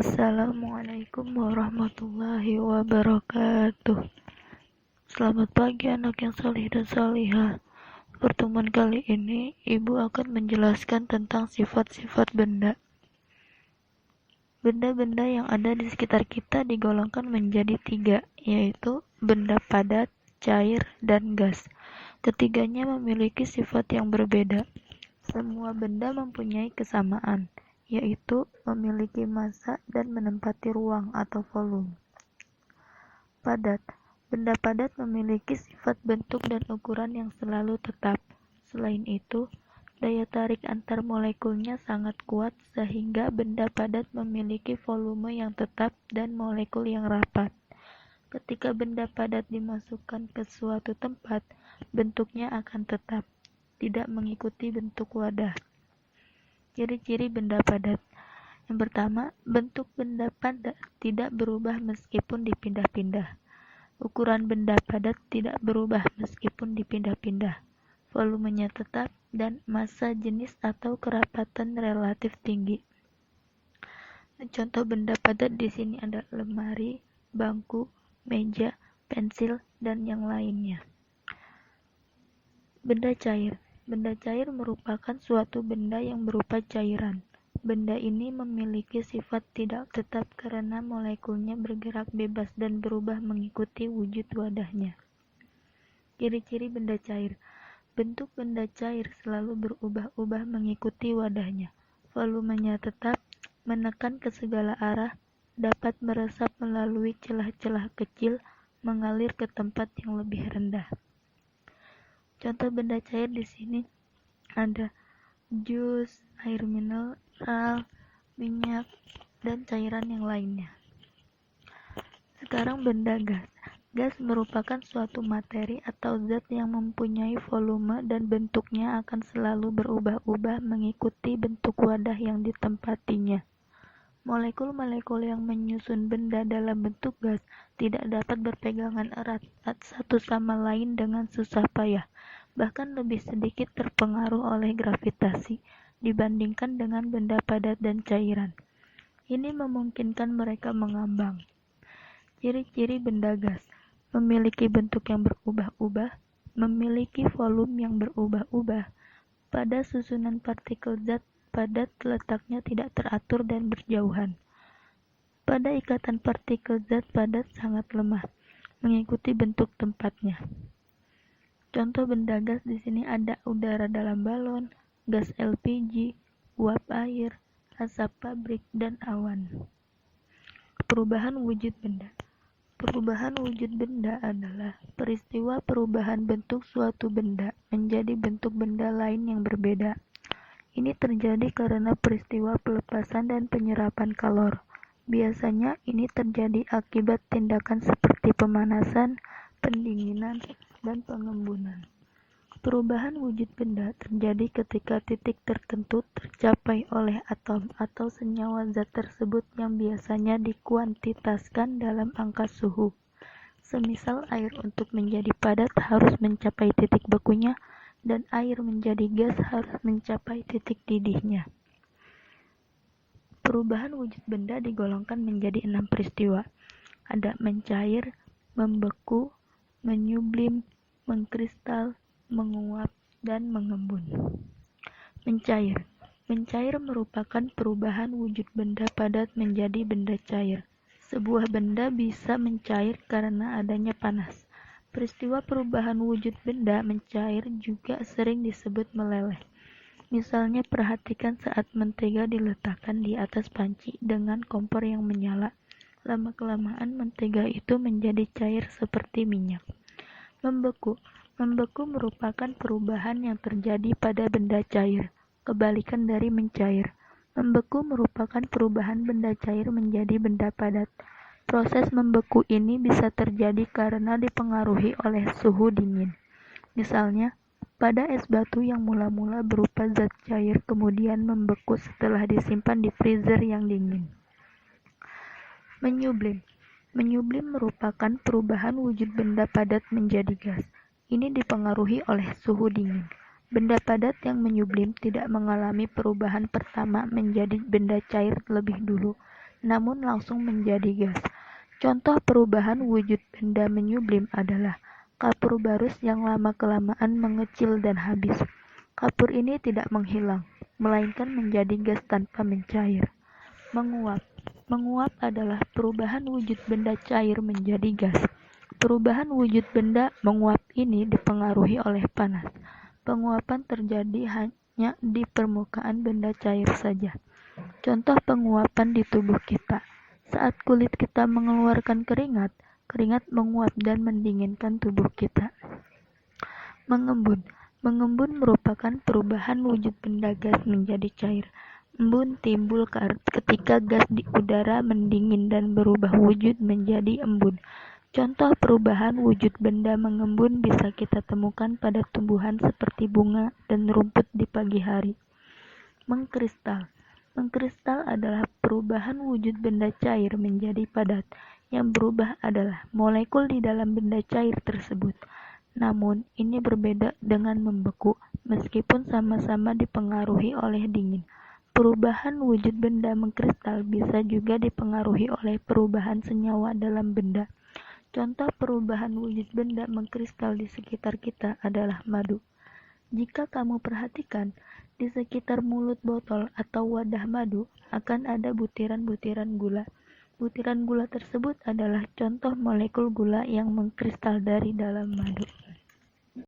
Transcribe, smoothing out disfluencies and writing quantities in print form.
Assalamualaikum warahmatullahi wabarakatuh. Selamat pagi anak yang salih dan salihah. Pertemuan kali ini Ibu akan menjelaskan tentang sifat-sifat benda. Benda-benda yang ada di sekitar kita digolongkan menjadi 3, yaitu benda padat, cair, dan gas. Ketiganya memiliki sifat yang berbeda. Semua benda mempunyai kesamaan, yaitu memiliki massa dan menempati ruang atau volume. Padat. Benda padat memiliki sifat bentuk dan ukuran yang selalu tetap. Selain itu, daya tarik antar molekulnya sangat kuat sehingga benda padat memiliki volume yang tetap dan molekul yang rapat. Ketika benda padat dimasukkan ke suatu tempat, bentuknya akan tetap, tidak mengikuti bentuk wadah. Ciri-ciri benda padat. Yang pertama, bentuk benda padat tidak berubah meskipun dipindah-pindah. Ukuran benda padat tidak berubah meskipun dipindah-pindah. Volumenya tetap dan massa jenis atau kerapatan relatif tinggi. Contoh benda padat di sini ada lemari, bangku, meja, pensil, dan yang lainnya. Benda cair. Benda cair merupakan suatu benda yang berupa cairan. Benda ini memiliki sifat tidak tetap karena molekulnya bergerak bebas dan berubah mengikuti wujud wadahnya. Ciri-ciri benda cair. Bentuk benda cair selalu berubah-ubah mengikuti wadahnya. Volumenya tetap, menekan ke segala arah, dapat meresap melalui celah-celah kecil, mengalir ke tempat yang lebih rendah. Contoh benda cair di sini ada jus, air mineral, minyak, dan cairan yang lainnya. Sekarang benda gas. Gas merupakan suatu materi atau zat yang mempunyai volume dan bentuknya akan selalu berubah-ubah mengikuti bentuk wadah yang ditempatinya. Molekul-molekul yang menyusun benda dalam bentuk gas tidak dapat berpegangan erat satu sama lain dengan susah payah, bahkan lebih sedikit terpengaruh oleh gravitasi dibandingkan dengan benda padat dan cairan. Ini memungkinkan mereka mengambang. Ciri-ciri benda gas. Memiliki bentuk yang berubah-ubah, memiliki volume yang berubah-ubah. Pada susunan partikel zat padat letaknya tidak teratur dan berjauhan. Pada ikatan partikel zat padat sangat lemah, mengikuti bentuk tempatnya. Contoh benda gas di sini ada udara dalam balon, gas LPG, uap air, asap pabrik, dan awan. Perubahan wujud benda. Perubahan wujud benda adalah peristiwa perubahan bentuk suatu benda menjadi bentuk benda lain yang berbeda. Ini terjadi karena peristiwa pelepasan dan penyerapan kalor. Biasanya ini terjadi akibat tindakan seperti pemanasan, pendinginan, dan pengembunan. Perubahan wujud benda terjadi ketika titik tertentu tercapai oleh atom atau senyawa zat tersebut yang biasanya dikuantitaskan dalam angka suhu. Semisal air untuk menjadi padat harus mencapai titik bekunya dan air menjadi gas harus mencapai titik didihnya. Perubahan wujud benda digolongkan menjadi 6 peristiwa. Ada mencair, membeku, menyublim, mengkristal, menguap, dan mengembun. Mencair. Mencair merupakan perubahan wujud benda padat menjadi benda cair. Sebuah benda bisa mencair karena adanya panas. Peristiwa perubahan wujud benda mencair juga sering disebut meleleh. Misalnya perhatikan saat mentega diletakkan di atas panci dengan kompor yang menyala. Lama-kelamaan mentega itu menjadi cair seperti minyak. Membeku. Membeku merupakan perubahan yang terjadi pada benda cair, kebalikan dari mencair. Membeku merupakan perubahan benda cair menjadi benda padat. Proses membeku ini bisa terjadi karena dipengaruhi oleh suhu dingin. Misalnya, pada es batu yang mula-mula berupa zat cair kemudian membeku setelah disimpan di freezer yang dingin. Menyublim. Menyublim merupakan perubahan wujud benda padat menjadi gas. Ini dipengaruhi oleh suhu dingin. Benda padat yang menyublim tidak mengalami perubahan pertama menjadi benda cair lebih dulu. namun langsung menjadi gas. Contoh perubahan wujud benda menyublim adalah kapur barus yang lama-kelamaan mengecil dan habis. Kapur ini tidak menghilang, melainkan menjadi gas tanpa mencair. Menguap. Menguap adalah perubahan wujud benda cair menjadi gas. Perubahan wujud benda menguap ini dipengaruhi oleh panas. Penguapan terjadi hanya di permukaan benda cair saja. Contoh penguapan di tubuh kita. Saat kulit kita mengeluarkan keringat, keringat menguap dan mendinginkan tubuh kita. Mengembun. Mengembun merupakan perubahan wujud benda gas menjadi cair. Embun timbul ketika gas di udara mendingin dan berubah wujud menjadi embun. Contoh perubahan wujud benda mengembun bisa kita temukan pada tumbuhan seperti bunga dan rumput di pagi hari. Mengkristal. Mengkristal adalah perubahan wujud benda cair menjadi padat. Yang berubah adalah molekul di dalam benda cair tersebut. Namun, ini berbeda dengan membeku, meskipun sama-sama dipengaruhi oleh dingin. Perubahan wujud benda mengkristal bisa juga dipengaruhi oleh perubahan senyawa dalam benda. Contoh perubahan wujud benda mengkristal di sekitar kita adalah madu. Jika kamu perhatikan, di sekitar mulut botol atau wadah madu akan ada butiran-butiran gula. Butiran gula tersebut adalah contoh molekul gula yang mengkristal dari dalam madu.